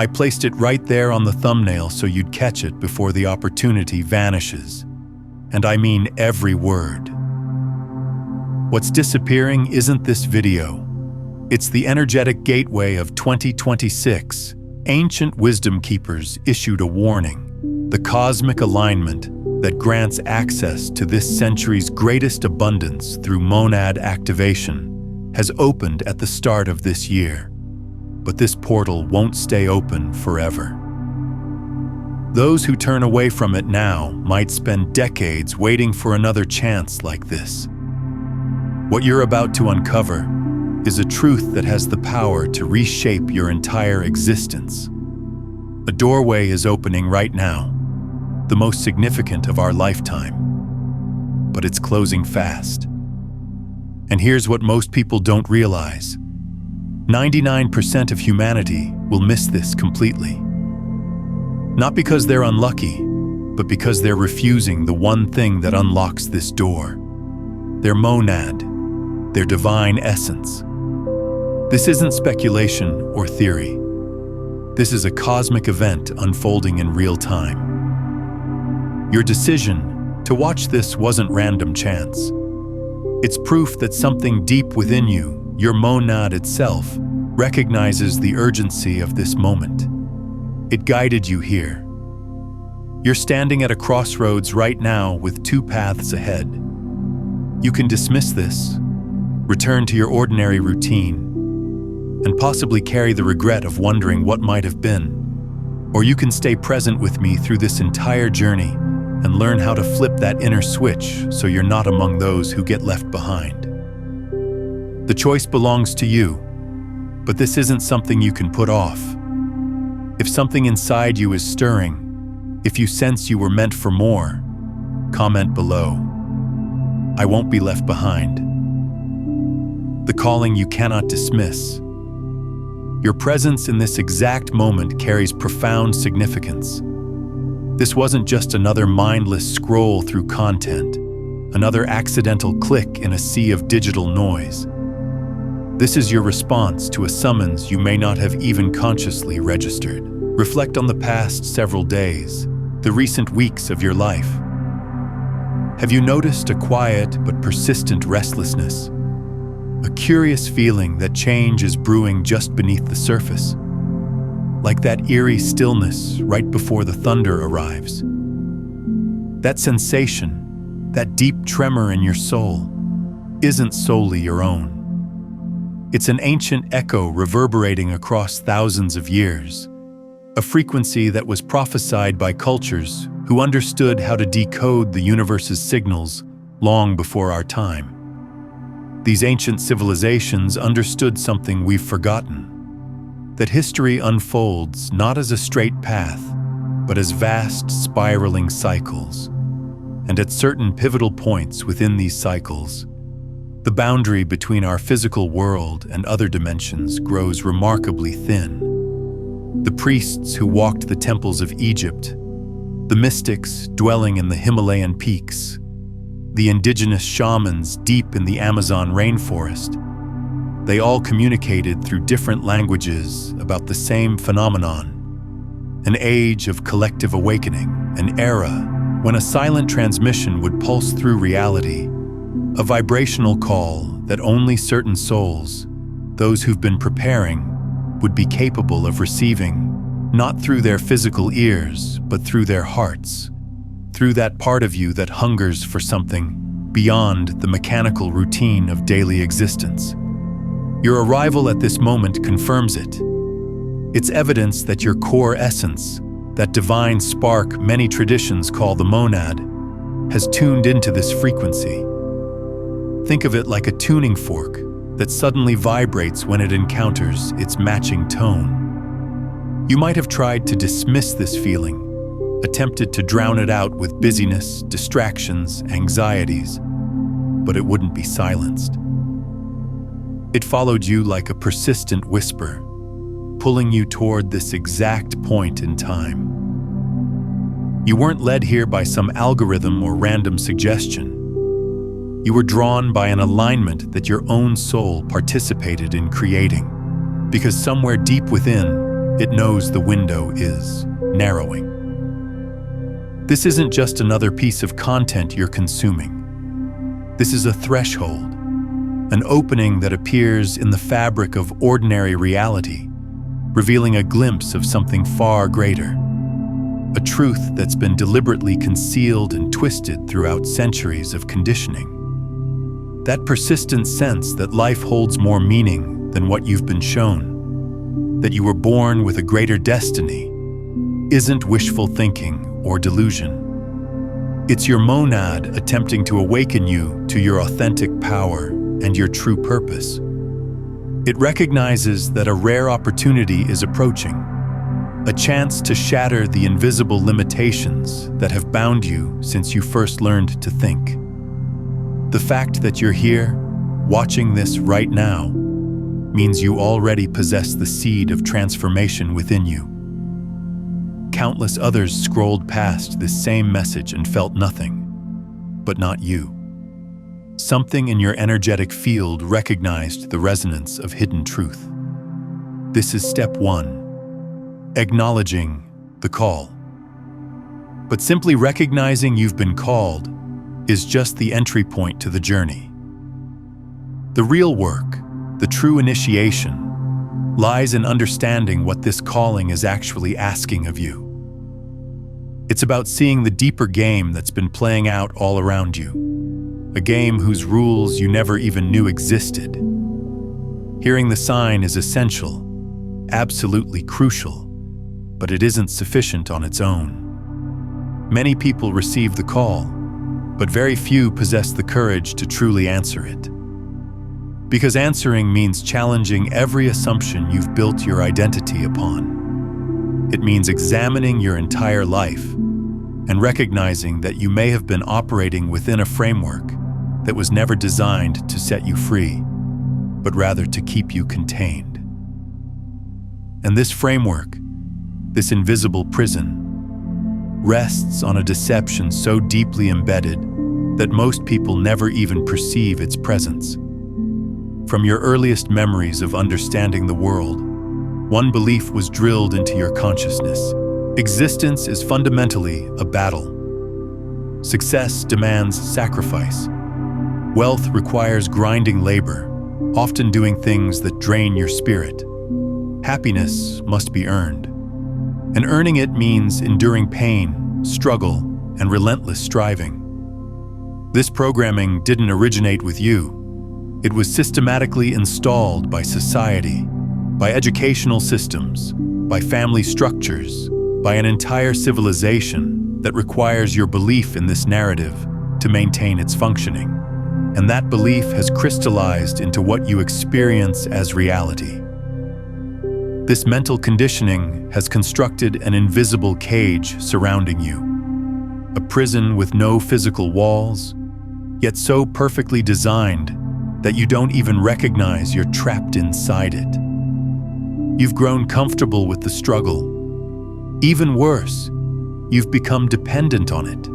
I placed it right there on the thumbnail so you'd catch it before the opportunity vanishes. And I mean every word. What's disappearing isn't this video. It's the energetic gateway of 2026. Ancient wisdom keepers issued a warning. The cosmic alignment that grants access to this century's greatest abundance through monad activation has opened at the start of this year. But this portal won't stay open forever. Those who turn away from it now might spend decades waiting for another chance like this. What you're about to uncover is a truth that has the power to reshape your entire existence. A doorway is opening right now, the most significant of our lifetime. But it's closing fast. And here's what most people don't realize. 99% of humanity will miss this completely. Not because they're unlucky, but because they're refusing the one thing that unlocks this door. Their monad, their divine essence. This isn't speculation or theory. This is a cosmic event unfolding in real time. Your decision to watch this wasn't random chance. It's proof that something deep within you, your monad itself, recognizes the urgency of this moment. It guided you here. You're standing at a crossroads right now with two paths ahead. You can dismiss this, return to your ordinary routine, and possibly carry the regret of wondering what might have been. Or you can stay present with me through this entire journey and learn how to flip that inner switch so you're not among those who get left behind. The choice belongs to you, but this isn't something you can put off. If something inside you is stirring, if you sense you were meant for more, comment below. I won't be left behind. The calling you cannot dismiss. Your presence in this exact moment carries profound significance. This wasn't just another mindless scroll through content, another accidental click in a sea of digital noise. This is your response to a summons you may not have even consciously registered. Reflect on the past several days, the recent weeks of your life. Have you noticed a quiet but persistent restlessness? A curious feeling that change is brewing just beneath the surface? Like that eerie stillness right before the thunder arrives. That sensation, that deep tremor in your soul, isn't solely your own. It's an ancient echo reverberating across thousands of years, a frequency that was prophesied by cultures who understood how to decode the universe's signals long before our time. These ancient civilizations understood something we've forgotten, that history unfolds not as a straight path, but as vast spiraling cycles. And at certain pivotal points within these cycles, the boundary between our physical world and other dimensions grows remarkably thin. The priests who walked the temples of Egypt, the mystics dwelling in the Himalayan peaks, the indigenous shamans deep in the Amazon rainforest, they all communicated through different languages about the same phenomenon. An age of collective awakening, an era when a silent transmission would pulse through reality, a vibrational call that only certain souls, those who've been preparing, would be capable of receiving, not through their physical ears, but through their hearts, through that part of you that hungers for something beyond the mechanical routine of daily existence. Your arrival at this moment confirms it. It's evidence that your core essence, that divine spark many traditions call the monad, has tuned into this frequency. Think of it like a tuning fork that suddenly vibrates when it encounters its matching tone. You might have tried to dismiss this feeling, attempted to drown it out with busyness, distractions, anxieties, but it wouldn't be silenced. It followed you like a persistent whisper, pulling you toward this exact point in time. You weren't led here by some algorithm or random suggestion. You were drawn by an alignment that your own soul participated in creating, because somewhere deep within, It knows the window is narrowing. This isn't just another piece of content you're consuming. This is a threshold, an opening that appears in the fabric of ordinary reality, revealing a glimpse of something far greater, a truth that's been deliberately concealed and twisted throughout centuries of conditioning. That persistent sense that life holds more meaning than what you've been shown, that you were born with a greater destiny, isn't wishful thinking or delusion. It's your monad attempting to awaken you to your authentic power and your true purpose. It recognizes that a rare opportunity is approaching, a chance to shatter the invisible limitations that have bound you since you first learned to think. The fact that you're here, watching this right now, means you already possess the seed of transformation within you. Countless others scrolled past this same message and felt nothing, but not you. Something in your energetic field recognized the resonance of hidden truth. This is step one, acknowledging the call. But simply recognizing you've been called is just the entry point to the journey. The real work, the true initiation, lies in understanding what this calling is actually asking of you. It's about seeing the deeper game that's been playing out all around you, a game whose rules you never even knew existed. Hearing the sign is essential, absolutely crucial, but it isn't sufficient on its own. Many people receive the call, but very few possess the courage to truly answer it. Because answering means challenging every assumption you've built your identity upon. It means examining your entire life and recognizing that you may have been operating within a framework that was never designed to set you free, but rather to keep you contained. And this framework, this invisible prison, rests on a deception so deeply embedded that most people never even perceive its presence. From your earliest memories of understanding the world, one belief was drilled into your consciousness. Existence is fundamentally a battle. Success demands sacrifice. Wealth requires grinding labor, often doing things that drain your spirit. Happiness must be earned. And earning it means enduring pain, struggle, and relentless striving. This programming didn't originate with you. It was systematically installed by society, by educational systems, by family structures, by an entire civilization that requires your belief in this narrative to maintain its functioning. And that belief has crystallized into what you experience as reality. This mental conditioning has constructed an invisible cage surrounding you, a prison with no physical walls, yet so perfectly designed that you don't even recognize you're trapped inside it. You've grown comfortable with the struggle. Even worse, you've become dependent on it.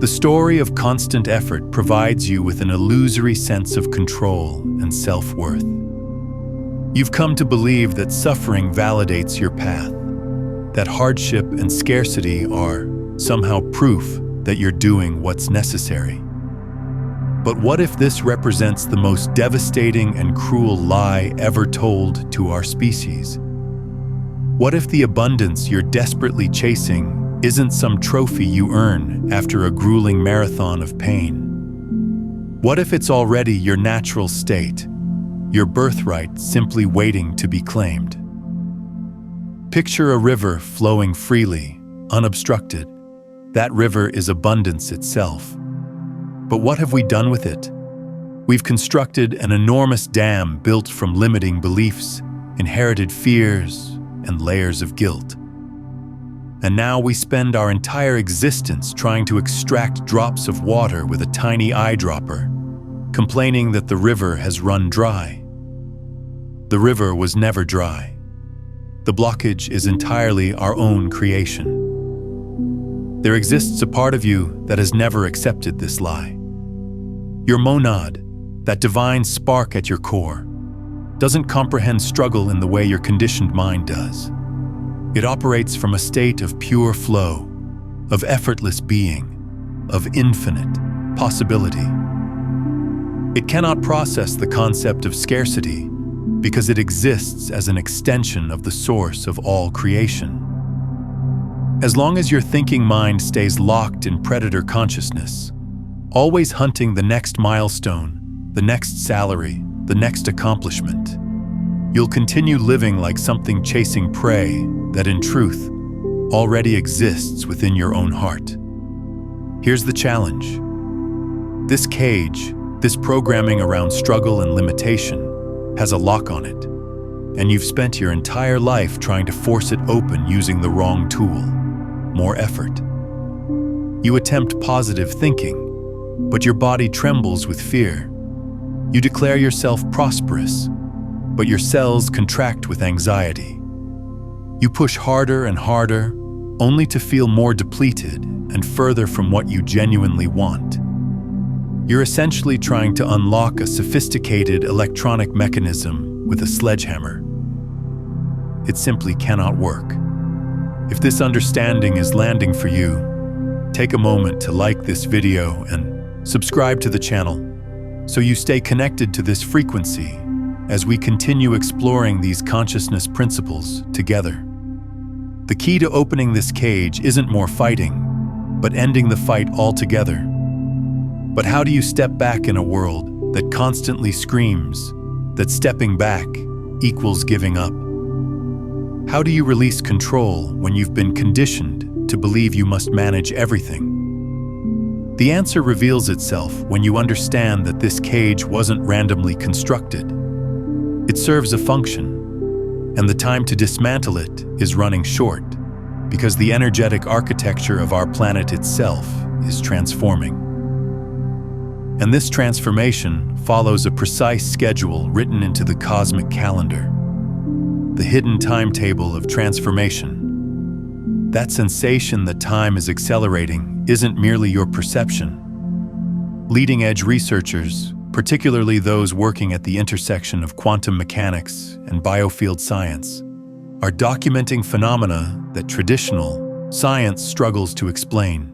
The story of constant effort provides you with an illusory sense of control and self-worth. You've come to believe that suffering validates your path, that hardship and scarcity are somehow proof that you're doing what's necessary. But what if this represents the most devastating and cruel lie ever told to our species? What if the abundance you're desperately chasing isn't some trophy you earn after a grueling marathon of pain? What if it's already your natural state, your birthright simply waiting to be claimed? Picture a river flowing freely, unobstructed. That river is abundance itself. But what have we done with it? We've constructed an enormous dam built from limiting beliefs, inherited fears, and layers of guilt. And now we spend our entire existence trying to extract drops of water with a tiny eyedropper, complaining that the river has run dry. The river was never dry. The blockage is entirely our own creation. There exists a part of you that has never accepted this lie. Your monad, that divine spark at your core, doesn't comprehend struggle in the way your conditioned mind does. It operates from a state of pure flow, of effortless being, of infinite possibility. It cannot process the concept of scarcity because it exists as an extension of the source of all creation. As long as your thinking mind stays locked in predator consciousness, always hunting the next milestone, the next salary, the next accomplishment, you'll continue living like something chasing prey that, in truth, already exists within your own heart. Here's the challenge. This cage, this programming around struggle and limitation, has a lock on it, and you've spent your entire life trying to force it open using the wrong tool, more effort. You attempt positive thinking, but your body trembles with fear. You declare yourself prosperous, but your cells contract with anxiety. You push harder and harder, only to feel more depleted and further from what you genuinely want. You're essentially trying to unlock a sophisticated electronic mechanism with a sledgehammer. It simply cannot work. If this understanding is landing for you, take a moment to like this video and subscribe to the channel so you stay connected to this frequency as we continue exploring these consciousness principles together. The key to opening this cage isn't more fighting, but ending the fight altogether. But how do you step back in a world that constantly screams that stepping back equals giving up? How do you release control when you've been conditioned to believe you must manage everything? The answer reveals itself when you understand that this cage wasn't randomly constructed. It serves a function, and the time to dismantle it is running short because the energetic architecture of our planet itself is transforming. And this transformation follows a precise schedule written into the cosmic calendar, the hidden timetable of transformation. That sensation that time is accelerating isn't merely your perception. Leading-edge researchers, particularly those working at the intersection of quantum mechanics and biofield science, are documenting phenomena that traditional science struggles to explain.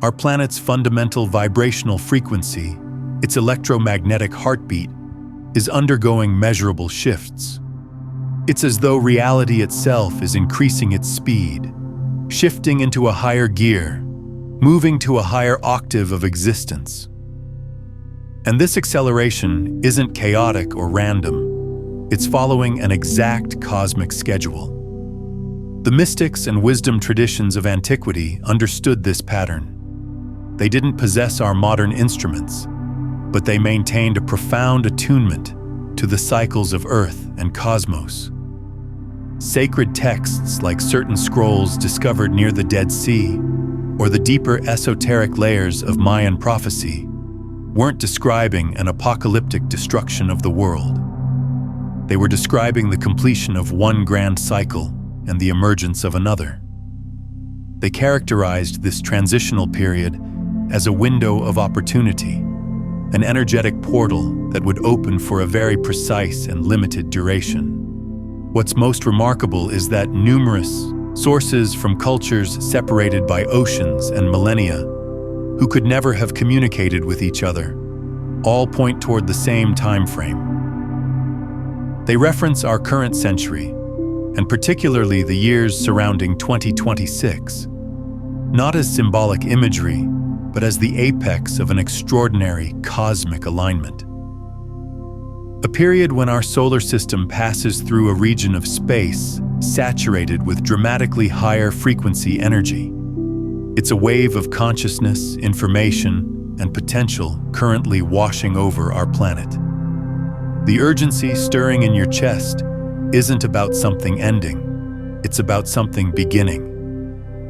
Our planet's fundamental vibrational frequency, its electromagnetic heartbeat, is undergoing measurable shifts. It's as though reality itself is increasing its speed, shifting into a higher gear, moving to a higher octave of existence. And this acceleration isn't chaotic or random. It's following an exact cosmic schedule. The mystics and wisdom traditions of antiquity understood this pattern. They didn't possess our modern instruments, but they maintained a profound attunement to the cycles of Earth and cosmos. Sacred texts like certain scrolls discovered near the Dead Sea or the deeper esoteric layers of Mayan prophecy weren't describing an apocalyptic destruction of the world. They were describing the completion of one grand cycle and the emergence of another. They characterized this transitional period as a window of opportunity, an energetic portal that would open for a very precise and limited duration. What's most remarkable is that numerous sources from cultures separated by oceans and millennia, who could never have communicated with each other, all point toward the same time frame. They reference our current century, and particularly the years surrounding 2026, not as symbolic imagery, but as the apex of an extraordinary cosmic alignment. A period when our solar system passes through a region of space saturated with dramatically higher frequency energy. It's a wave of consciousness, information, and potential currently washing over our planet. The urgency stirring in your chest isn't about something ending, it's about something beginning.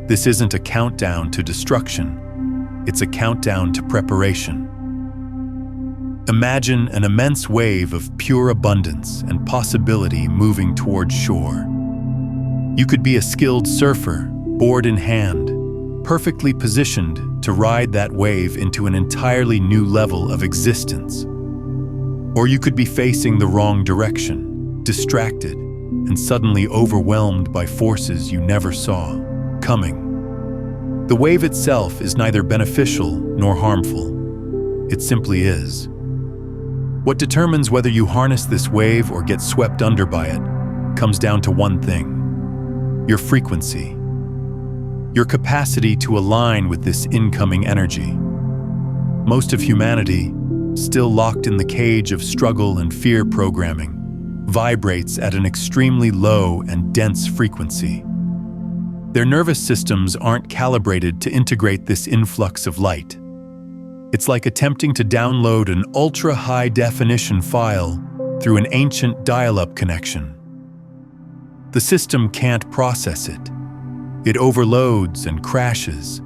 This isn't a countdown to destruction, it's a countdown to preparation. Imagine an immense wave of pure abundance and possibility moving toward shore. You could be a skilled surfer, board in hand, perfectly positioned to ride that wave into an entirely new level of existence. Or you could be facing the wrong direction, distracted, and suddenly overwhelmed by forces you never saw coming. The wave itself is neither beneficial nor harmful. It simply is. What determines whether you harness this wave or get swept under by it comes down to one thing: your frequency, your capacity to align with this incoming energy. Most of humanity, still locked in the cage of struggle and fear programming, vibrates at an extremely low and dense frequency. Their nervous systems aren't calibrated to integrate this influx of light. It's like attempting to download an ultra-high-definition file through an ancient dial-up connection. The system can't process it. It overloads and crashes.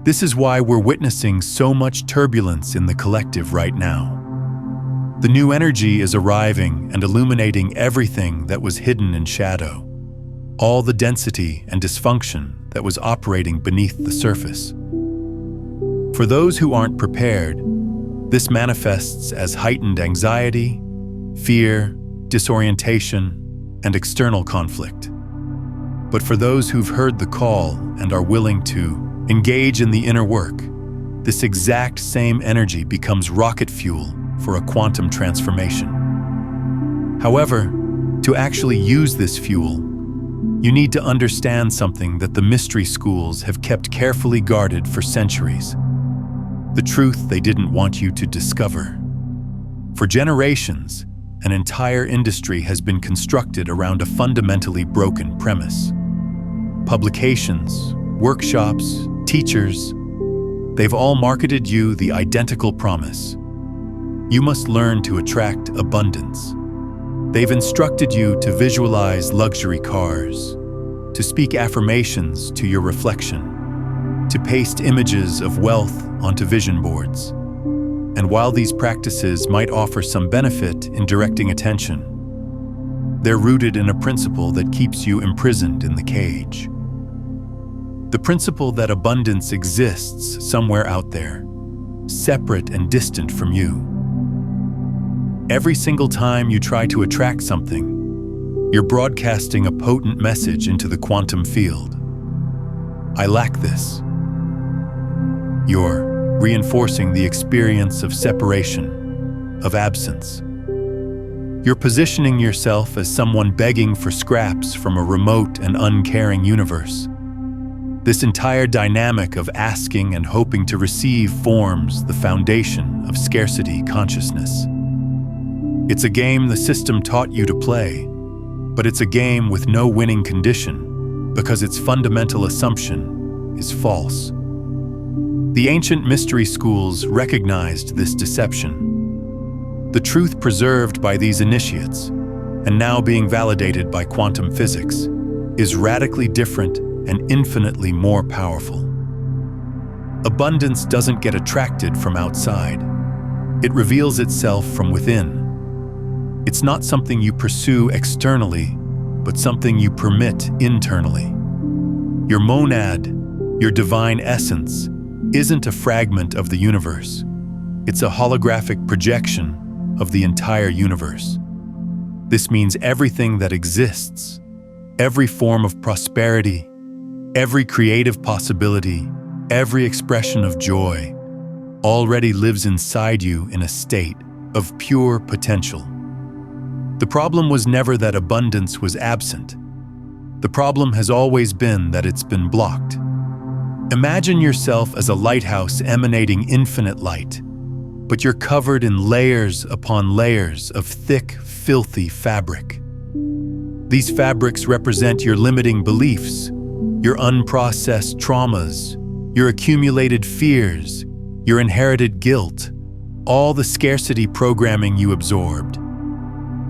This is why we're witnessing so much turbulence in the collective right now. The new energy is arriving and illuminating everything that was hidden in shadow, all the density and dysfunction that was operating beneath the surface. For those who aren't prepared, this manifests as heightened anxiety, fear, disorientation, and external conflict. But for those who've heard the call and are willing to engage in the inner work, this exact same energy becomes rocket fuel for a quantum transformation. However, to actually use this fuel, you need to understand something that the mystery schools have kept carefully guarded for centuries. The truth they didn't want you to discover. For generations, an entire industry has been constructed around a fundamentally broken premise. Publications, workshops, teachers, they've all marketed you the identical promise: you must learn to attract abundance. They've instructed you to visualize luxury cars, to speak affirmations to your reflection, to paste images of wealth onto vision boards. And while these practices might offer some benefit in directing attention, they're rooted in a principle that keeps you imprisoned in the cage. The principle that abundance exists somewhere out there, separate and distant from you. Every single time you try to attract something, you're broadcasting a potent message into the quantum field. I lack this. You're reinforcing the experience of separation, of absence. You're positioning yourself as someone begging for scraps from a remote and uncaring universe. This entire dynamic of asking and hoping to receive forms the foundation of scarcity consciousness. It's a game the system taught you to play, but it's a game with no winning condition because its fundamental assumption is false. The ancient mystery schools recognized this deception. The truth preserved by these initiates, and now being validated by quantum physics, is radically different and infinitely more powerful. Abundance doesn't get attracted from outside. It reveals itself from within. It's not something you pursue externally, but something you permit internally. Your monad, your divine essence, isn't a fragment of the universe. It's a holographic projection of the entire universe. This means everything that exists, every form of prosperity, every creative possibility, every expression of joy, already lives inside you in a state of pure potential. The problem was never that abundance was absent. The problem has always been that it's been blocked. Imagine yourself as a lighthouse emanating infinite light, but you're covered in layers upon layers of thick, filthy fabric. These fabrics represent your limiting beliefs, your unprocessed traumas, your accumulated fears, your inherited guilt, all the scarcity programming you absorbed.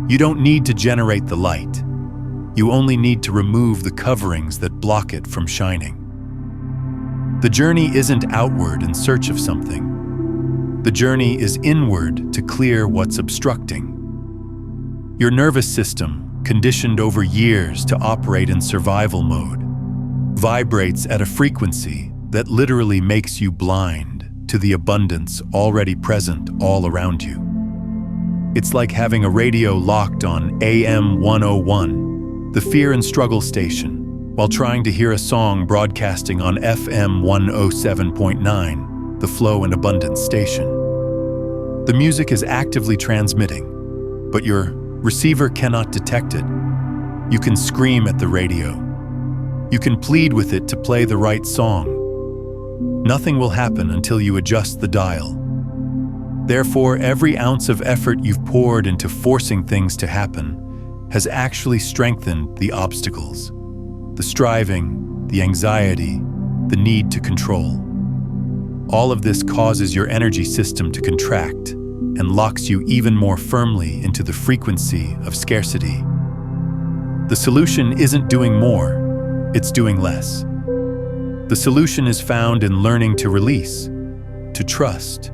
You don't need to generate the light. You only need to remove the coverings that block it from shining. The journey isn't outward in search of something. The journey is inward to clear what's obstructing. Your nervous system, conditioned over years to operate in survival mode, vibrates at a frequency that literally makes you blind to the abundance already present all around you. It's like having a radio locked on AM 101, the fear and struggle station, while trying to hear a song broadcasting on FM 107.9, the flow and abundance station. The music is actively transmitting, but your receiver cannot detect it. You can scream at the radio. You can plead with it to play the right song. Nothing will happen until you adjust the dial. Therefore, every ounce of effort you've poured into forcing things to happen has actually strengthened the obstacles, the striving, the anxiety, the need to control. All of this causes your energy system to contract and locks you even more firmly into the frequency of scarcity. The solution isn't doing more, it's doing less. The solution is found in learning to release, to trust,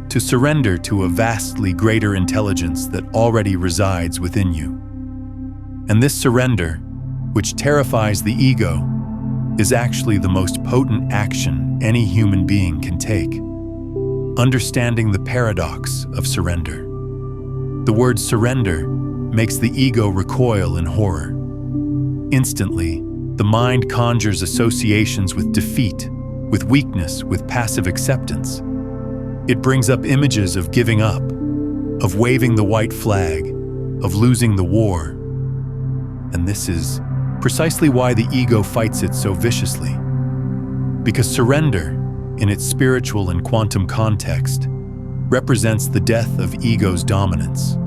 to surrender to a vastly greater intelligence that already resides within you. And this surrender, which terrifies the ego, is actually the most potent action any human being can take. Understanding the paradox of surrender. The word surrender makes the ego recoil in horror. Instantly, the mind conjures associations with defeat, with weakness, with passive acceptance. It brings up images of giving up, of waving the white flag, of losing the war. And this is precisely why the ego fights it so viciously. Because surrender, in its spiritual and quantum context, represents the death of ego's dominance.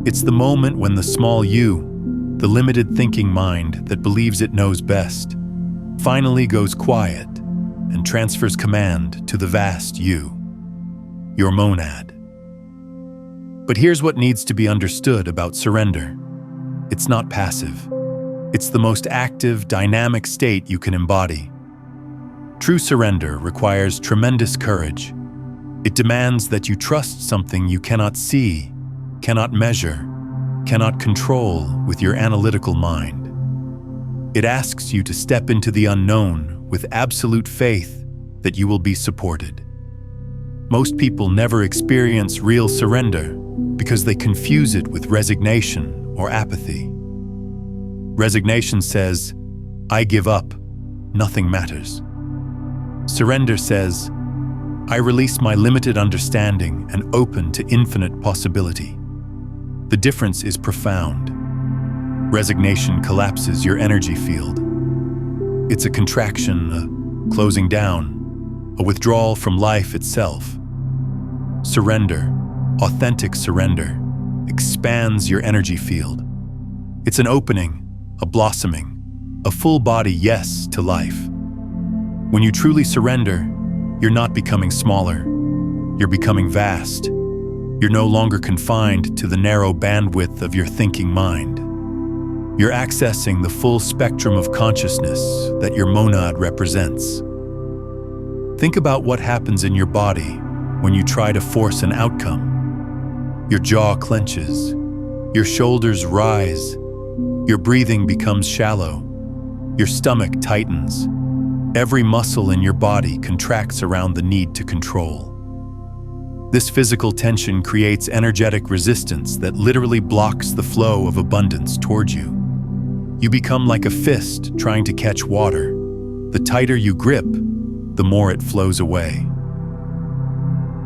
It's the moment when the small you, the limited thinking mind that believes it knows best, finally goes quiet and transfers command to the vast you, your monad. But here's what needs to be understood about surrender. It's not passive. It's the most active, dynamic state you can embody. True surrender requires tremendous courage. It demands that you trust something you cannot see, cannot measure, cannot control with your analytical mind. It asks you to step into the unknown with absolute faith that you will be supported. Most people never experience real surrender because they confuse it with resignation or apathy. Resignation says, "I give up, nothing matters." Surrender says, "I release my limited understanding and open to infinite possibility." The difference is profound. Resignation collapses your energy field. It's a contraction, a closing down, a withdrawal from life itself. Surrender, authentic surrender, expands your energy field. It's an opening, a blossoming, a full-body yes to life. When you truly surrender, you're not becoming smaller, you're becoming vast. You're no longer confined to the narrow bandwidth of your thinking mind. You're accessing the full spectrum of consciousness that your monad represents. Think about what happens in your body when you try to force an outcome. Your jaw clenches, your shoulders rise, your breathing becomes shallow, your stomach tightens. Every muscle in your body contracts around the need to control. This physical tension creates energetic resistance that literally blocks the flow of abundance toward you. You become like a fist trying to catch water. The tighter you grip, the more it flows away.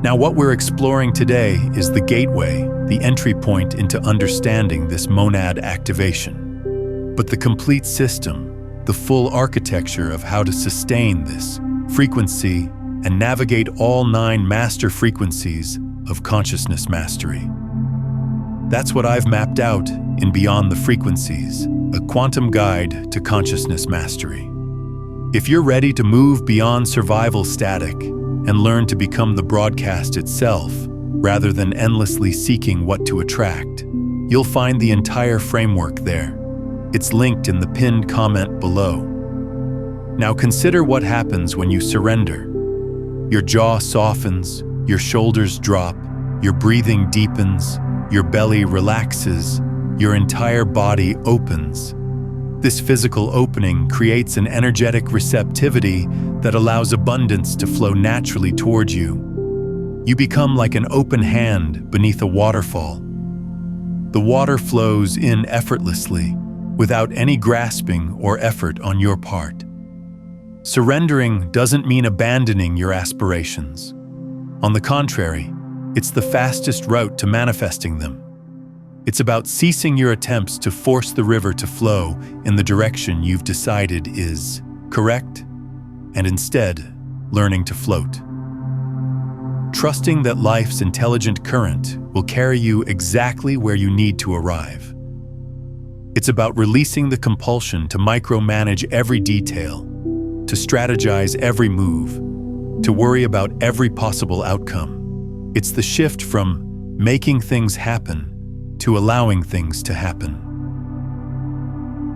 Now, what we're exploring today is the gateway, the entry point into understanding this monad activation. But the complete system, the full architecture of how to sustain this frequency and navigate all 9 master frequencies of consciousness mastery. That's what I've mapped out in Beyond the Frequencies, a quantum guide to consciousness mastery. If you're ready to move beyond survival static and learn to become the broadcast itself, rather than endlessly seeking what to attract, you'll find the entire framework there. It's linked in the pinned comment below. Now consider what happens when you surrender. Your jaw softens, your shoulders drop, your breathing deepens, your belly relaxes, your entire body opens. This physical opening creates an energetic receptivity that allows abundance to flow naturally toward you. You become like an open hand beneath a waterfall. The water flows in effortlessly, without any grasping or effort on your part. Surrendering doesn't mean abandoning your aspirations. On the contrary, it's the fastest route to manifesting them. It's about ceasing your attempts to force the river to flow in the direction you've decided is correct, and instead learning to float. Trusting that life's intelligent current will carry you exactly where you need to arrive. It's about releasing the compulsion to micromanage every detail, to strategize every move, to worry about every possible outcome. It's the shift from making things happen to allowing things to happen.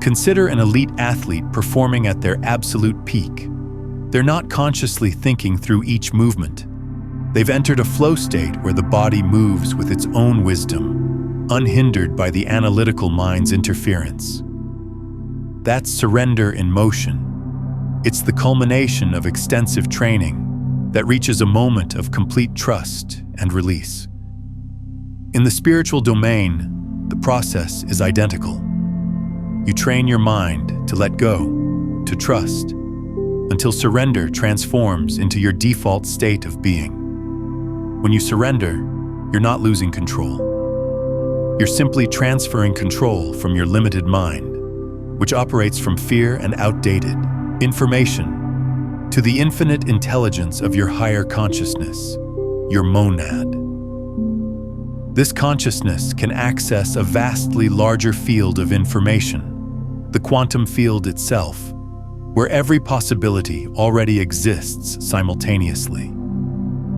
Consider an elite athlete performing at their absolute peak. They're not consciously thinking through each movement. They've entered a flow state where the body moves with its own wisdom, unhindered by the analytical mind's interference. That's surrender in motion. It's the culmination of extensive training that reaches a moment of complete trust and release. In the spiritual domain, the process is identical. You train your mind to let go, to trust, until surrender transforms into your default state of being. When you surrender, you're not losing control. You're simply transferring control from your limited mind, which operates from fear and outdated information, to the infinite intelligence of your higher consciousness, your monad. This consciousness can access a vastly larger field of information, the quantum field itself, where every possibility already exists simultaneously.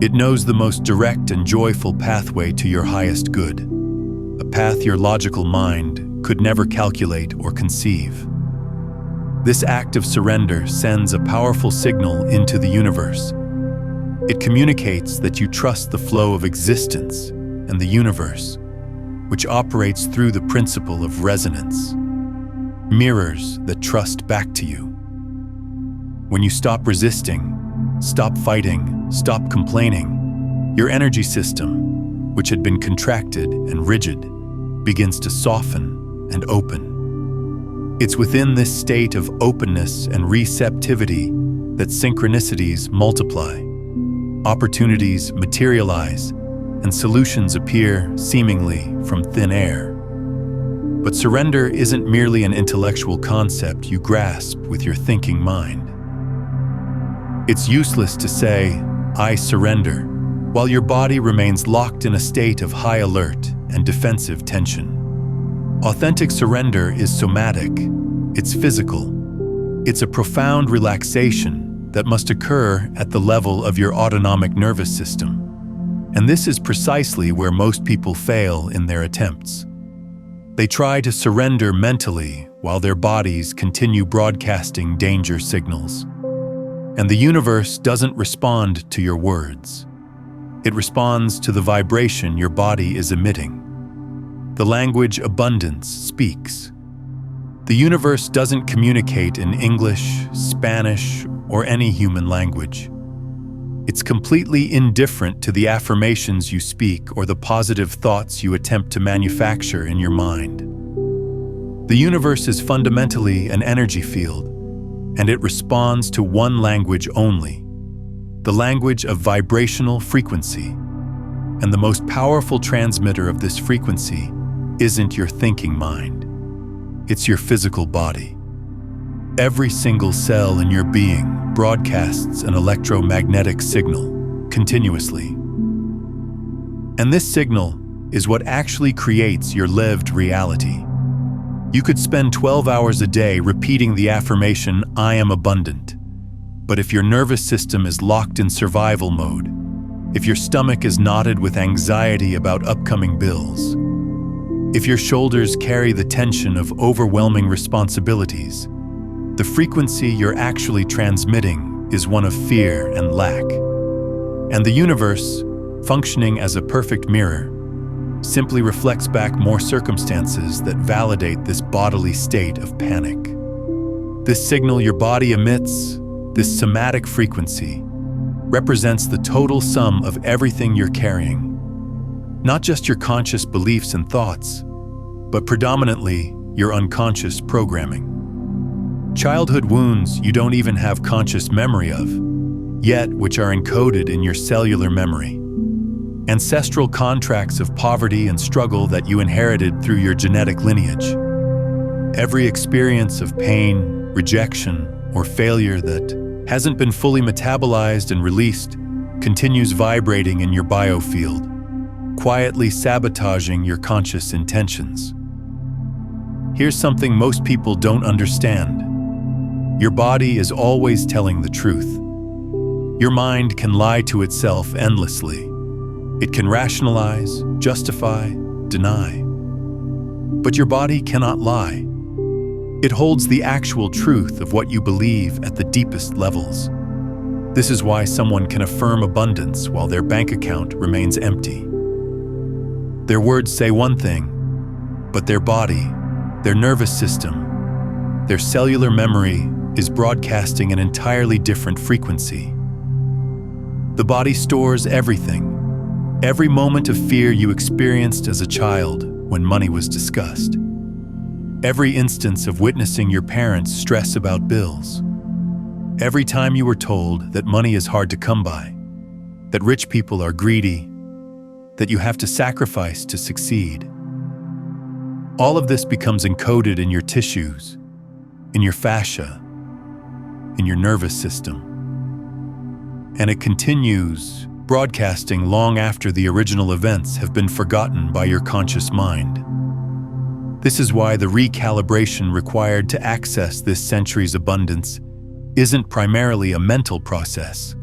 It knows the most direct and joyful pathway to your highest good, a path your logical mind could never calculate or conceive. This act of surrender sends a powerful signal into the universe. It communicates that you trust the flow of existence and the universe, which operates through the principle of resonance, mirrors that trust back to you. When you stop resisting, stop fighting, stop complaining, your energy system, which had been contracted and rigid, begins to soften and open. It's within this state of openness and receptivity that synchronicities multiply, opportunities materialize, and solutions appear seemingly from thin air. But surrender isn't merely an intellectual concept you grasp with your thinking mind. It's useless to say, "I surrender," while your body remains locked in a state of high alert and defensive tension. Authentic surrender is somatic, it's physical. It's a profound relaxation that must occur at the level of your autonomic nervous system. And this is precisely where most people fail in their attempts. They try to surrender mentally while their bodies continue broadcasting danger signals. And the universe doesn't respond to your words. It responds to the vibration your body is emitting. The language abundance speaks. The universe doesn't communicate in English, Spanish, or any human language. It's completely indifferent to the affirmations you speak or the positive thoughts you attempt to manufacture in your mind. The universe is fundamentally an energy field, and it responds to one language only, the language of vibrational frequency. And the most powerful transmitter of this frequency isn't your thinking mind. It's your physical body. Every single cell in your being broadcasts an electromagnetic signal continuously. And this signal is what actually creates your lived reality. You could spend 12 hours a day repeating the affirmation, "I am abundant." But if your nervous system is locked in survival mode, if your stomach is knotted with anxiety about upcoming bills, if your shoulders carry the tension of overwhelming responsibilities, the frequency you're actually transmitting is one of fear and lack. And the universe, functioning as a perfect mirror, simply reflects back more circumstances that validate this bodily state of panic. This signal your body emits, this somatic frequency, represents the total sum of everything you're carrying. Not just your conscious beliefs and thoughts, but predominantly your unconscious programming. Childhood wounds you don't even have conscious memory of, yet which are encoded in your cellular memory. Ancestral contracts of poverty and struggle that you inherited through your genetic lineage. Every experience of pain, rejection, or failure that hasn't been fully metabolized and released continues vibrating in your biofield, quietly sabotaging your conscious intentions. Here's something most people don't understand. Your body is always telling the truth. Your mind can lie to itself endlessly. It can rationalize, justify, deny. But your body cannot lie. It holds the actual truth of what you believe at the deepest levels. This is why someone can affirm abundance while their bank account remains empty. Their words say one thing, but their body, their nervous system, their cellular memory is broadcasting an entirely different frequency. The body stores everything. Every moment of fear you experienced as a child when money was discussed. Every instance of witnessing your parents stress about bills. Every time you were told that money is hard to come by, that rich people are greedy, that you have to sacrifice to succeed. All of this becomes encoded in your tissues, in your fascia, in your nervous system. And it continues, broadcasting long after the original events have been forgotten by your conscious mind. This is why the recalibration required to access this century's abundance isn't primarily a mental process.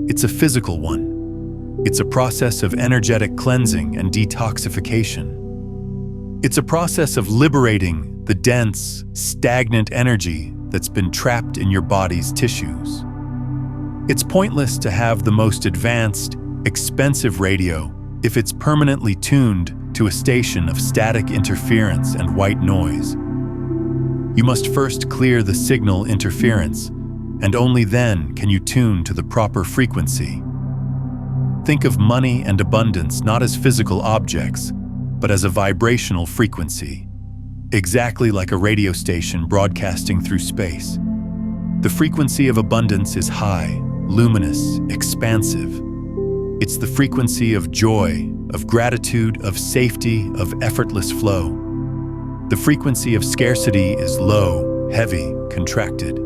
It's a physical one. It's a process of energetic cleansing and detoxification. It's a process of liberating the dense, stagnant energy that's been trapped in your body's tissues. It's pointless to have the most advanced, expensive radio if it's permanently tuned to a station of static interference and white noise. You must first clear the signal interference, and only then can you tune to the proper frequency. Think of money and abundance not as physical objects, but as a vibrational frequency, exactly like a radio station broadcasting through space. The frequency of abundance is high, luminous, expansive. It's the frequency of joy, of gratitude, of safety, of effortless flow. The frequency of scarcity is low, heavy, contracted.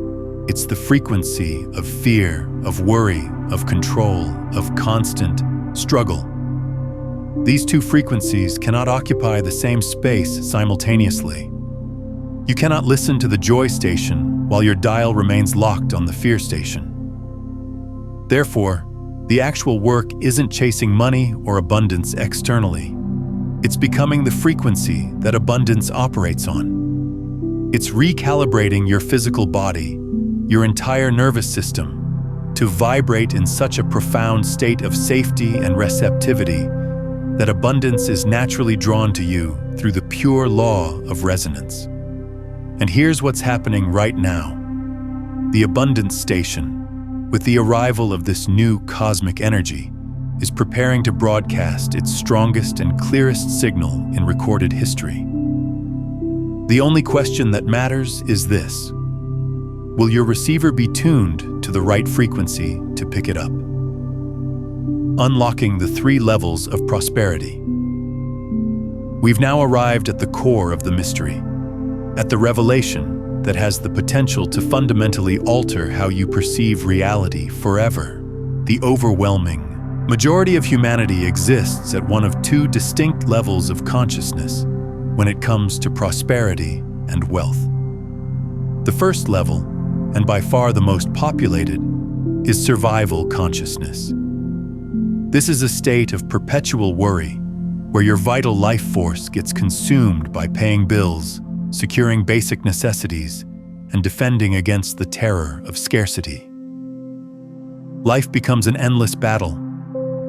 It's the frequency of fear, of worry, of control, of constant struggle. These two frequencies cannot occupy the same space simultaneously. You cannot listen to the joy station while your dial remains locked on the fear station. Therefore, the actual work isn't chasing money or abundance externally. It's becoming the frequency that abundance operates on. It's recalibrating your physical body, your entire nervous system, to vibrate in such a profound state of safety and receptivity that abundance is naturally drawn to you through the pure law of resonance. And here's what's happening right now. The abundance station, with the arrival of this new cosmic energy, is preparing to broadcast its strongest and clearest signal in recorded history. The only question that matters is this: will your receiver be tuned to the right frequency to pick it up? Unlocking the 3 levels of prosperity. We've now arrived at the core of the mystery, at the revelation that has the potential to fundamentally alter how you perceive reality forever. The overwhelming majority of humanity exists at one of 2 distinct levels of consciousness when it comes to prosperity and wealth. The first level, and by far the most populated, is survival consciousness. This is a state of perpetual worry, where your vital life force gets consumed by paying bills, securing basic necessities, and defending against the terror of scarcity. Life becomes an endless battle,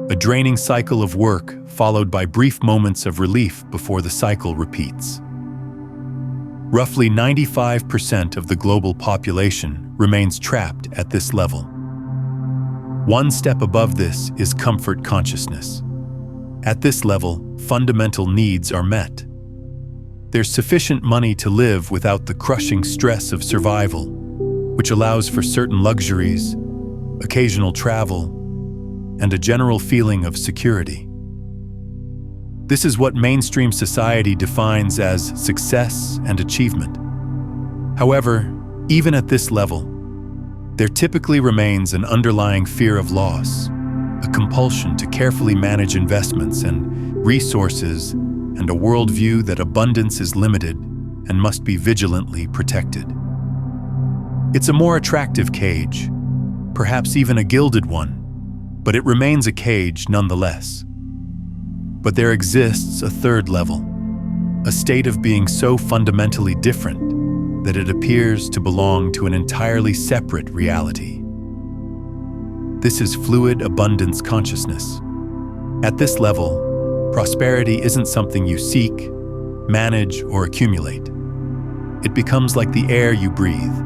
a draining cycle of work followed by brief moments of relief before the cycle repeats. Roughly 95% of the global population remains trapped at this level. One step above this is comfort consciousness. At this level, fundamental needs are met. There's sufficient money to live without the crushing stress of survival, which allows for certain luxuries, occasional travel, and a general feeling of security. This is what mainstream society defines as success and achievement. However, even at this level, there typically remains an underlying fear of loss, a compulsion to carefully manage investments and resources, and a worldview that abundance is limited and must be vigilantly protected. It's a more attractive cage, perhaps even a gilded one, but it remains a cage nonetheless. But there exists a third level, a state of being so fundamentally different that it appears to belong to an entirely separate reality. This is fluid abundance consciousness. At this level, prosperity isn't something you seek, manage, or accumulate. It becomes like the air you breathe,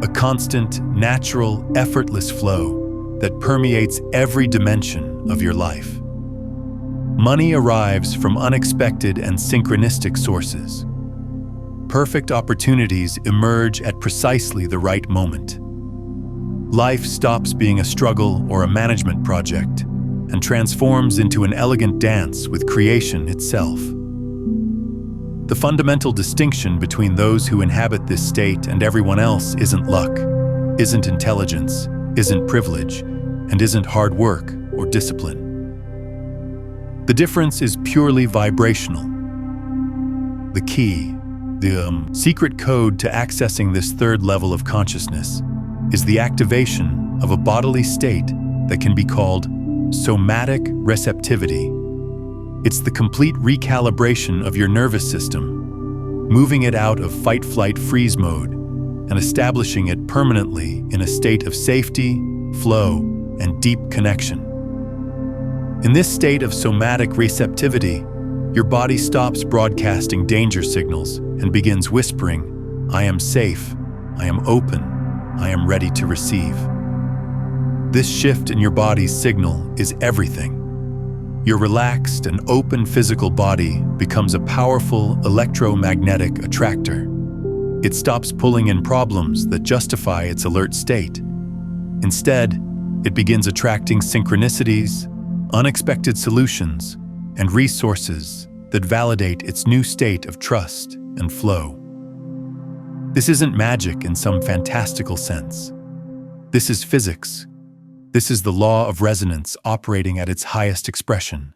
a constant, natural, effortless flow that permeates every dimension of your life. Money arrives from unexpected and synchronistic sources. Perfect opportunities emerge at precisely the right moment. Life stops being a struggle or a management project and transforms into an elegant dance with creation itself. The fundamental distinction between those who inhabit this state and everyone else isn't luck, isn't intelligence, isn't privilege, and isn't hard work or discipline. The difference is purely vibrational. The key, the secret code to accessing this third level of consciousness is the activation of a bodily state that can be called somatic receptivity. It's the complete recalibration of your nervous system, moving it out of fight-flight-freeze mode and establishing it permanently in a state of safety, flow, and deep connection. In this state of somatic receptivity, your body stops broadcasting danger signals and begins whispering, "I am safe, I am open, I am ready to receive." This shift in your body's signal is everything. Your relaxed and open physical body becomes a powerful electromagnetic attractor. It stops pulling in problems that justify its alert state. Instead, it begins attracting synchronicities, unexpected solutions, and resources that validate its new state of trust and flow. This isn't magic in some fantastical sense. This is physics. This is the law of resonance operating at its highest expression.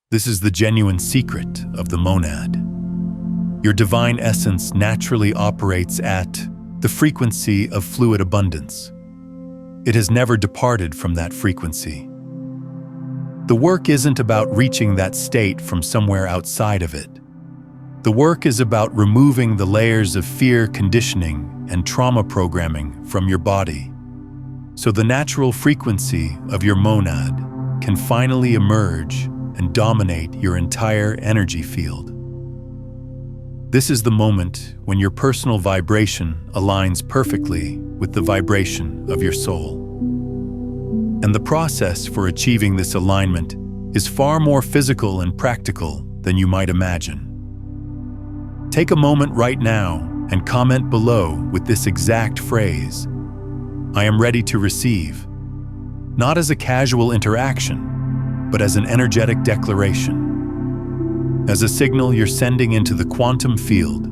This is the genuine secret of the monad. Your divine essence naturally operates at the frequency of fluid abundance. It has never departed from that frequency. The work isn't about reaching that state from somewhere outside of it. The work is about removing the layers of fear conditioning and trauma programming from your body, so the natural frequency of your monad can finally emerge and dominate your entire energy field. This is the moment when your personal vibration aligns perfectly with the vibration of your soul. And the process for achieving this alignment is far more physical and practical than you might imagine. Take a moment right now and comment below with this exact phrase, "I am ready to receive," not as a casual interaction, but as an energetic declaration, as a signal you're sending into the quantum field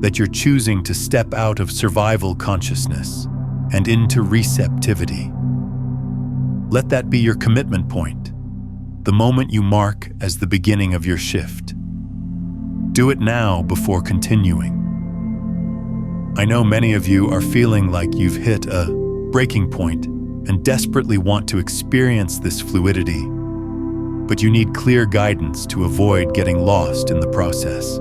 that you're choosing to step out of survival consciousness and into receptivity. Let that be your commitment point, the moment you mark as the beginning of your shift. Do it now before continuing. I know many of you are feeling like you've hit a breaking point and desperately want to experience this fluidity, but you need clear guidance to avoid getting lost in the process.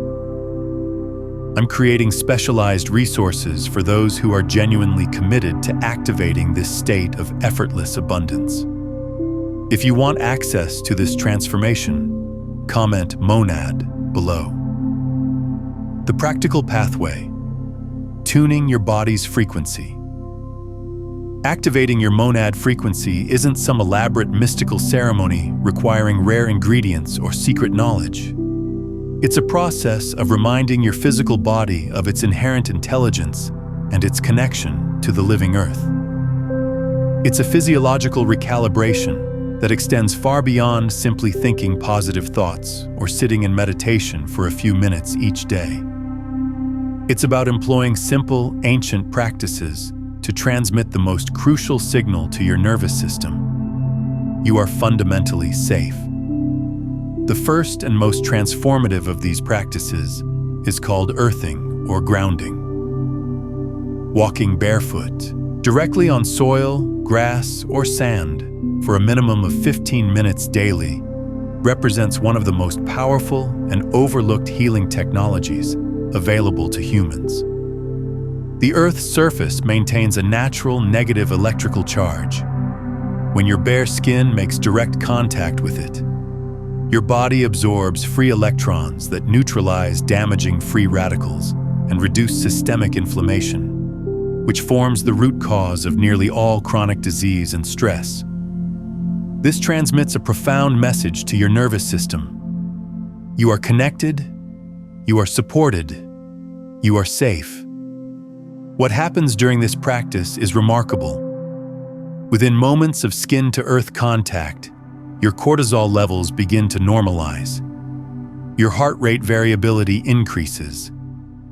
I'm creating specialized resources for those who are genuinely committed to activating this state of effortless abundance. If you want access to this transformation, comment monad below. The practical pathway: tuning your body's frequency. Activating your monad frequency isn't some elaborate mystical ceremony requiring rare ingredients or secret knowledge. It's a process of reminding your physical body of its inherent intelligence and its connection to the living earth. It's a physiological recalibration that extends far beyond simply thinking positive thoughts or sitting in meditation for a few minutes each day. It's about employing simple, ancient practices to transmit the most crucial signal to your nervous system. You are fundamentally safe. The first and most transformative of these practices is called earthing or grounding. Walking barefoot, directly on soil, grass, or sand for a minimum of 15 minutes daily represents one of the most powerful and overlooked healing technologies available to humans. The Earth's surface maintains a natural negative electrical charge. When your bare skin makes direct contact with it, your body absorbs free electrons that neutralize damaging free radicals and reduce systemic inflammation, which forms the root cause of nearly all chronic disease and stress. This transmits a profound message to your nervous system. You are connected, you are supported, you are safe. What happens during this practice is remarkable. Within moments of skin-to-earth contact, your cortisol levels begin to normalize. Your heart rate variability increases,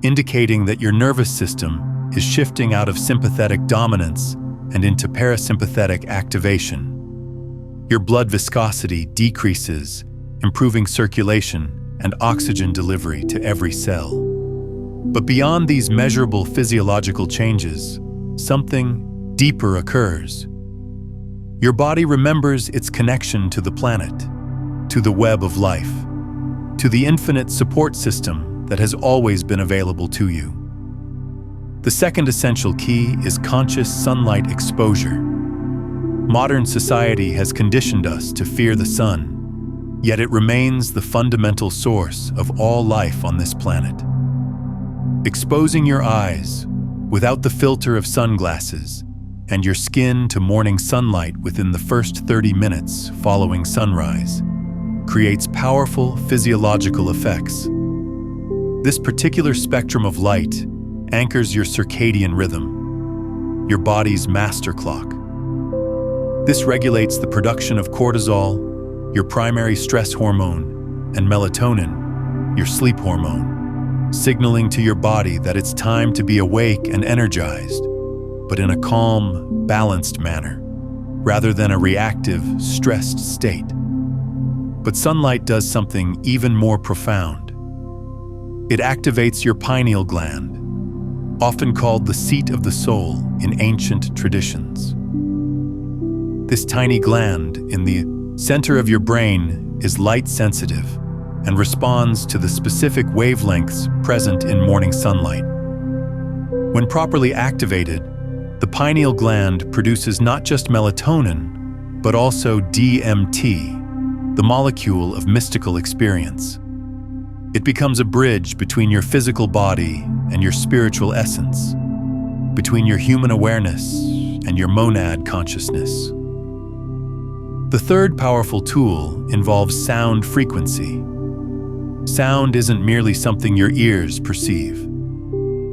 indicating that your nervous system is shifting out of sympathetic dominance and into parasympathetic activation. Your blood viscosity decreases, improving circulation and oxygen delivery to every cell. But beyond these measurable physiological changes, something deeper occurs. Your body remembers its connection to the planet, to the web of life, to the infinite support system that has always been available to you. The second essential key is conscious sunlight exposure. Modern society has conditioned us to fear the sun, yet it remains the fundamental source of all life on this planet. Exposing your eyes, without the filter of sunglasses, and your skin to morning sunlight within the first 30 minutes following sunrise, creates powerful physiological effects. This particular spectrum of light anchors your circadian rhythm, your body's master clock. This regulates the production of cortisol, your primary stress hormone, and melatonin, your sleep hormone, signaling to your body that it's time to be awake and energized, but in a calm, balanced manner, rather than a reactive, stressed state. But sunlight does something even more profound. It activates your pineal gland, often called the seat of the soul in ancient traditions. This tiny gland in the center of your brain is light sensitive and responds to the specific wavelengths present in morning sunlight. When properly activated, the pineal gland produces not just melatonin, but also DMT, the molecule of mystical experience. It becomes a bridge between your physical body and your spiritual essence, between your human awareness and your monad consciousness. The third powerful tool involves sound frequency. Sound isn't merely something your ears perceive.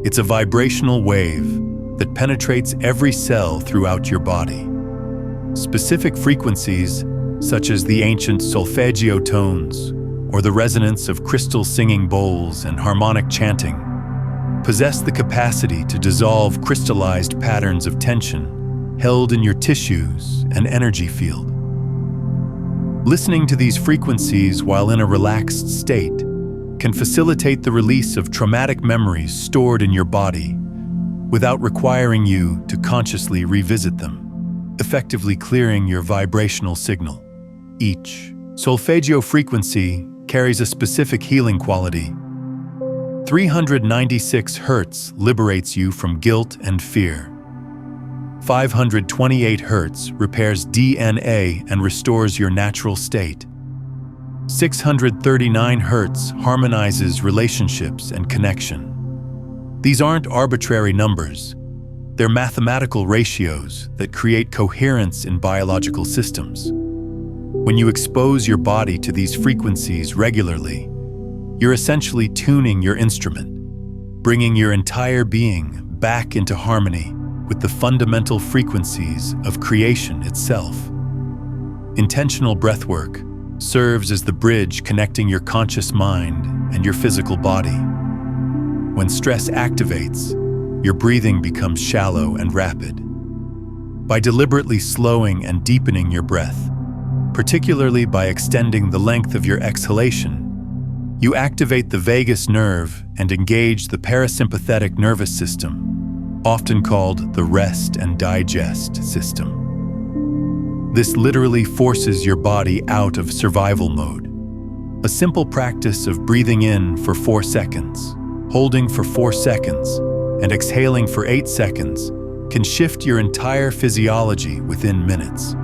It's a vibrational wave that penetrates every cell throughout your body. Specific frequencies, such as the ancient solfeggio tones or the resonance of crystal singing bowls and harmonic chanting, possess the capacity to dissolve crystallized patterns of tension held in your tissues and energy field. Listening to these frequencies while in a relaxed state can facilitate the release of traumatic memories stored in your body without requiring you to consciously revisit them, effectively clearing your vibrational signal. Each solfeggio frequency carries a specific healing quality. 396 Hz liberates you from guilt and fear. 528 Hz repairs DNA and restores your natural state. 639 Hz harmonizes relationships and connection. These aren't arbitrary numbers. They're mathematical ratios that create coherence in biological systems. When you expose your body to these frequencies regularly, you're essentially tuning your instrument, bringing your entire being back into harmony with the fundamental frequencies of creation itself. Intentional breathwork serves as the bridge connecting your conscious mind and your physical body. When stress activates, your breathing becomes shallow and rapid. By deliberately slowing and deepening your breath, particularly by extending the length of your exhalation, you activate the vagus nerve and engage the parasympathetic nervous system, often called the rest and digest system. This literally forces your body out of survival mode. A simple practice of breathing in for 4 seconds, holding for 4 seconds, and exhaling for 8 seconds can shift your entire physiology within minutes.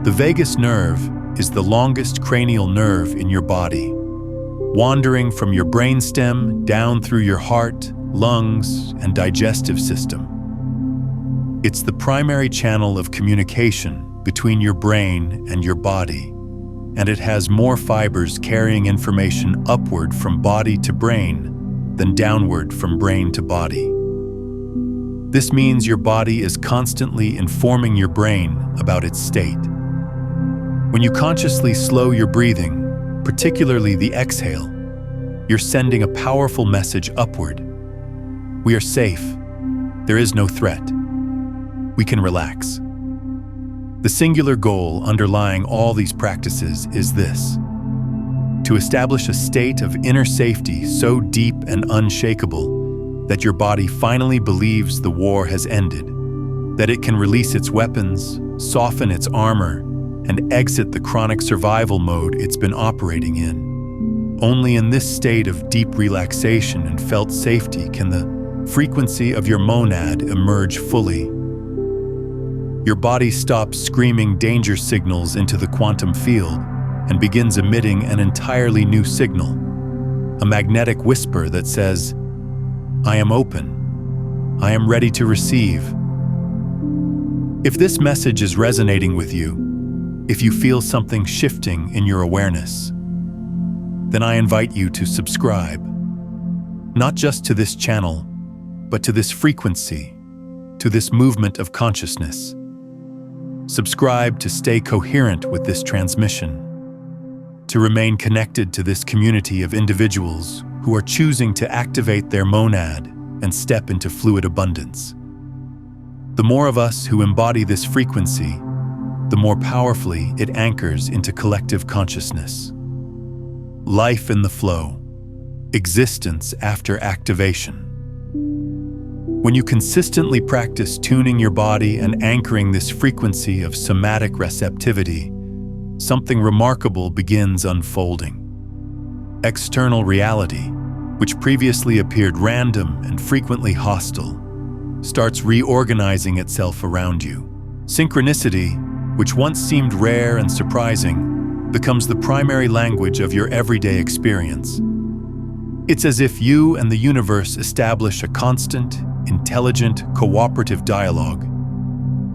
The vagus nerve is the longest cranial nerve in your body, wandering from your brainstem down through your heart, lungs, and digestive system. It's the primary channel of communication between your brain and your body, and it has more fibers carrying information upward from body to brain than downward from brain to body. This means your body is constantly informing your brain about its state. When you consciously slow your breathing, particularly the exhale, you're sending a powerful message upward. We are safe. There is no threat. We can relax. The singular goal underlying all these practices is this: to establish a state of inner safety so deep and unshakable that your body finally believes the war has ended, that it can release its weapons, soften its armor, and exit the chronic survival mode it's been operating in. Only in this state of deep relaxation and felt safety can the frequency of your monad emerge fully. Your body stops screaming danger signals into the quantum field and begins emitting an entirely new signal, a magnetic whisper that says, "I am open. I am ready to receive." If this message is resonating with you, if you feel something shifting in your awareness, then I invite you to subscribe, not just to this channel, but to this frequency, to this movement of consciousness. Subscribe to stay coherent with this transmission, to remain connected to this community of individuals who are choosing to activate their monad and step into fluid abundance. The more of us who embody this frequency, the more powerfully it anchors into collective consciousness. Life in the flow, existence after activation. When you consistently practice tuning your body and anchoring this frequency of somatic receptivity, something remarkable begins unfolding. External reality, which previously appeared random and frequently hostile, starts reorganizing itself around you. Synchronicity, which once seemed rare and surprising, becomes the primary language of your everyday experience. It's as if you and the universe establish a constant, intelligent, cooperative dialogue.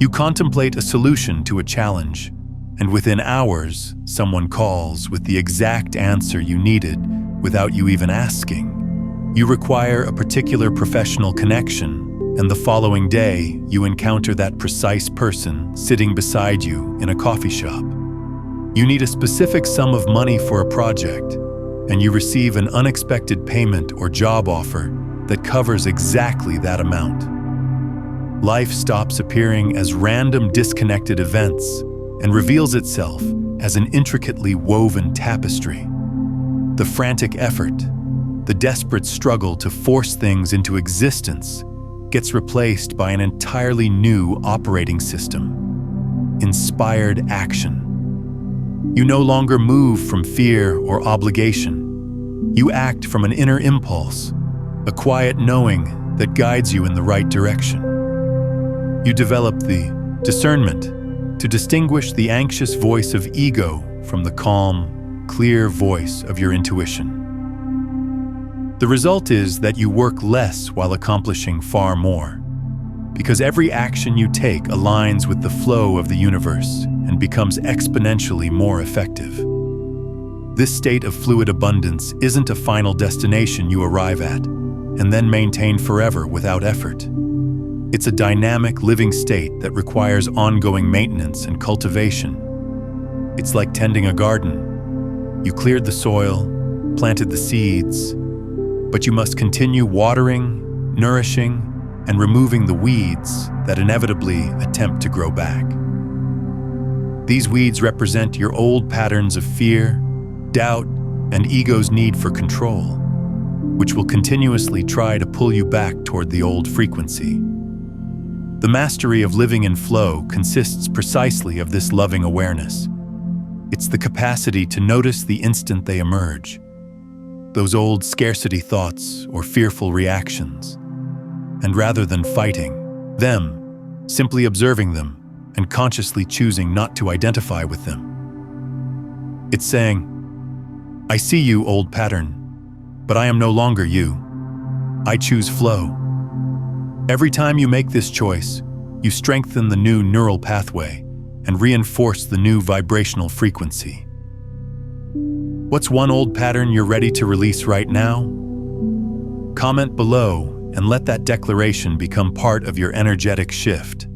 You contemplate a solution to a challenge, and within hours, someone calls with the exact answer you needed without you even asking. You require a particular professional connection, and the following day, you encounter that precise person sitting beside you in a coffee shop. You need a specific sum of money for a project, and you receive an unexpected payment or job offer that covers exactly that amount. Life stops appearing as random, disconnected events and reveals itself as an intricately woven tapestry. The frantic effort, the desperate struggle to force things into existence gets replaced by an entirely new operating system: inspired action. You no longer move from fear or obligation. You act from an inner impulse, a quiet knowing that guides you in the right direction. You develop the discernment to distinguish the anxious voice of ego from the calm, clear voice of your intuition. The result is that you work less while accomplishing far more, because every action you take aligns with the flow of the universe and becomes exponentially more effective. This state of fluid abundance isn't a final destination you arrive at and then maintain forever without effort. It's a dynamic, living state that requires ongoing maintenance and cultivation. It's like tending a garden. You cleared the soil, planted the seeds, but you must continue watering, nourishing, and removing the weeds that inevitably attempt to grow back. These weeds represent your old patterns of fear, doubt, and ego's need for control, which will continuously try to pull you back toward the old frequency. The mastery of living in flow consists precisely of this loving awareness. It's the capacity to notice the instant they emerge, those old scarcity thoughts or fearful reactions, and rather than fighting them, simply observing them and consciously choosing not to identify with them. It's saying, "I see you, old pattern, but I am no longer you. I choose flow." Every time you make this choice, you strengthen the new neural pathway and reinforce the new vibrational frequency. What's one old pattern you're ready to release right now? Comment below and let that declaration become part of your energetic shift.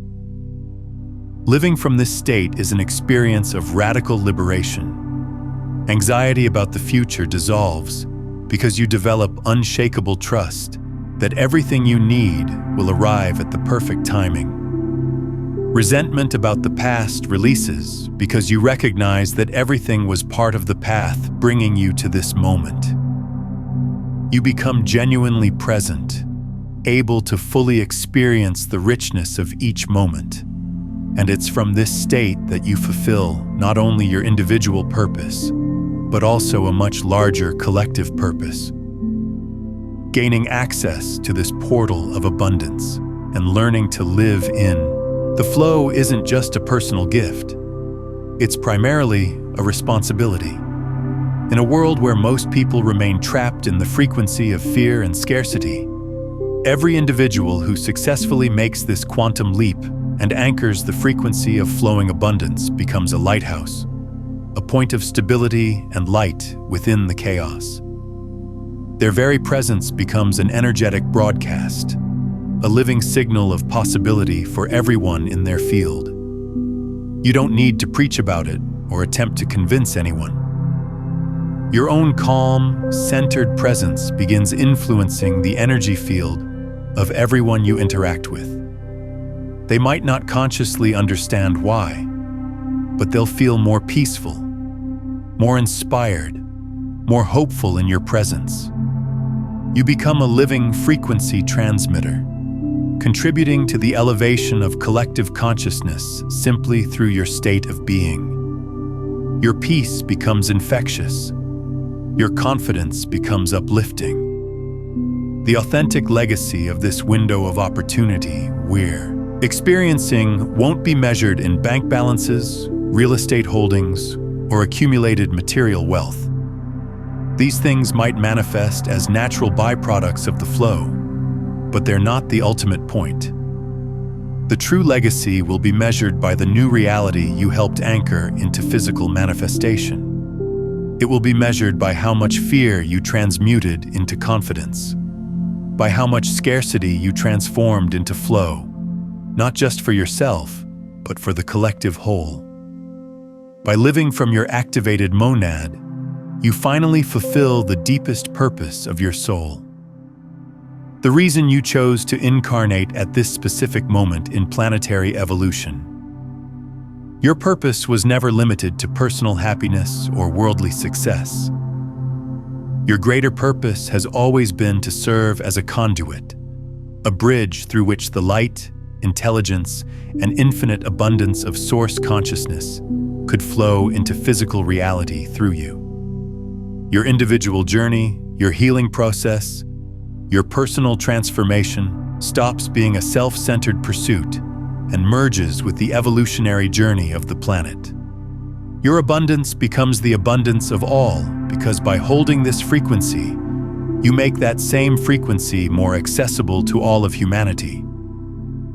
Living from this state is an experience of radical liberation. Anxiety about the future dissolves because you develop unshakable trust that everything you need will arrive at the perfect timing. Resentment about the past releases because you recognize that everything was part of the path bringing you to this moment. You become genuinely present, able to fully experience the richness of each moment. And it's from this state that you fulfill not only your individual purpose, but also a much larger collective purpose. Gaining access to this portal of abundance and learning to live in the flow isn't just a personal gift. It's primarily a responsibility. In a world where most people remain trapped in the frequency of fear and scarcity, every individual who successfully makes this quantum leap and anchors the frequency of flowing abundance becomes a lighthouse, a point of stability and light within the chaos. Their very presence becomes an energetic broadcast, a living signal of possibility for everyone in their field. You don't need to preach about it or attempt to convince anyone. Your own calm, centered presence begins influencing the energy field of everyone you interact with. They might not consciously understand why, but they'll feel more peaceful, more inspired, more hopeful in your presence. You become a living frequency transmitter, contributing to the elevation of collective consciousness simply through your state of being. Your peace becomes infectious. Your confidence becomes uplifting. The authentic legacy of this window of opportunity we're experiencing won't be measured in bank balances, real estate holdings, or accumulated material wealth. These things might manifest as natural byproducts of the flow, but they're not the ultimate point. The true legacy will be measured by the new reality you helped anchor into physical manifestation. It will be measured by how much fear you transmuted into confidence, by how much scarcity you transformed into flow, not just for yourself, but for the collective whole. By living from your activated monad, you finally fulfill the deepest purpose of your soul. The reason you chose to incarnate at this specific moment in planetary evolution. Your purpose was never limited to personal happiness or worldly success. Your greater purpose has always been to serve as a conduit, a bridge through which the light, intelligence, and infinite abundance of source consciousness could flow into physical reality through you. Your individual journey, your healing process, your personal transformation stops being a self-centered pursuit and merges with the evolutionary journey of the planet. Your abundance becomes the abundance of all because by holding this frequency, you make that same frequency more accessible to all of humanity.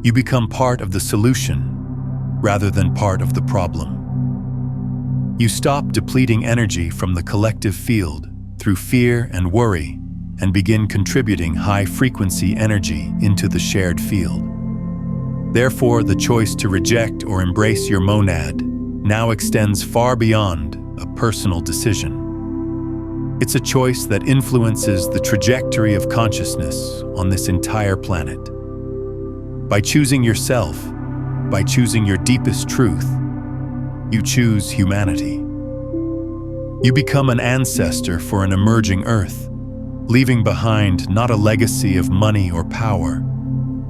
You become part of the solution rather than part of the problem. You stop depleting energy from the collective field through fear and worry and begin contributing high-frequency energy into the shared field. Therefore, the choice to reject or embrace your monad now extends far beyond a personal decision. It's a choice that influences the trajectory of consciousness on this entire planet. By choosing yourself, by choosing your deepest truth, you choose humanity. You become an ancestor for an emerging Earth, leaving behind not a legacy of money or power,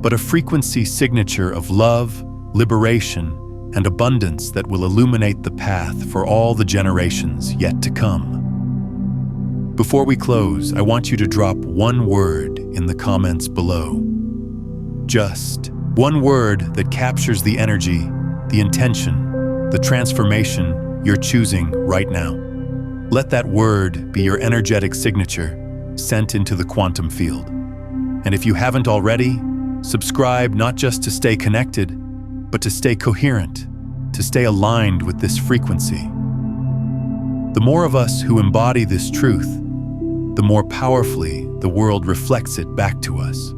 but a frequency signature of love, liberation, and abundance that will illuminate the path for all the generations yet to come. Before we close, I want you to drop one word in the comments below. Just one word that captures the energy, the intention, the transformation you're choosing right now. Let that word be your energetic signature sent into the quantum field. And if you haven't already, subscribe not just to stay connected, but to stay coherent, to stay aligned with this frequency. The more of us who embody this truth, the more powerfully the world reflects it back to us.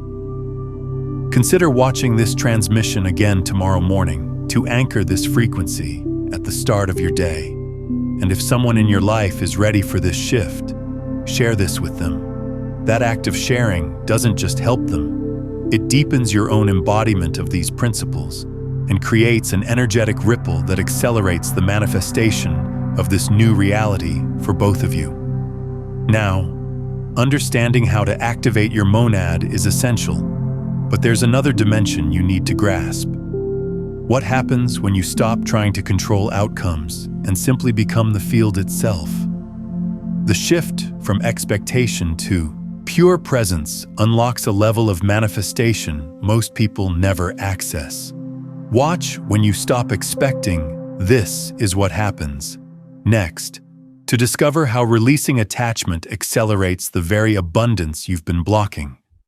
Consider watching this transmission again tomorrow morning to anchor this frequency at the start of your day. And if someone in your life is ready for this shift, share this with them. That act of sharing doesn't just help them, it deepens your own embodiment of these principles and creates an energetic ripple that accelerates the manifestation of this new reality for both of you. Now, understanding how to activate your monad is essential, but there's another dimension you need to grasp. What happens when you stop trying to control outcomes and simply become the field itself? The shift from expectation to pure presence unlocks a level of manifestation most people never access. Watch when you stop expecting, this is what happens next, to discover how releasing attachment accelerates the very abundance you've been blocking.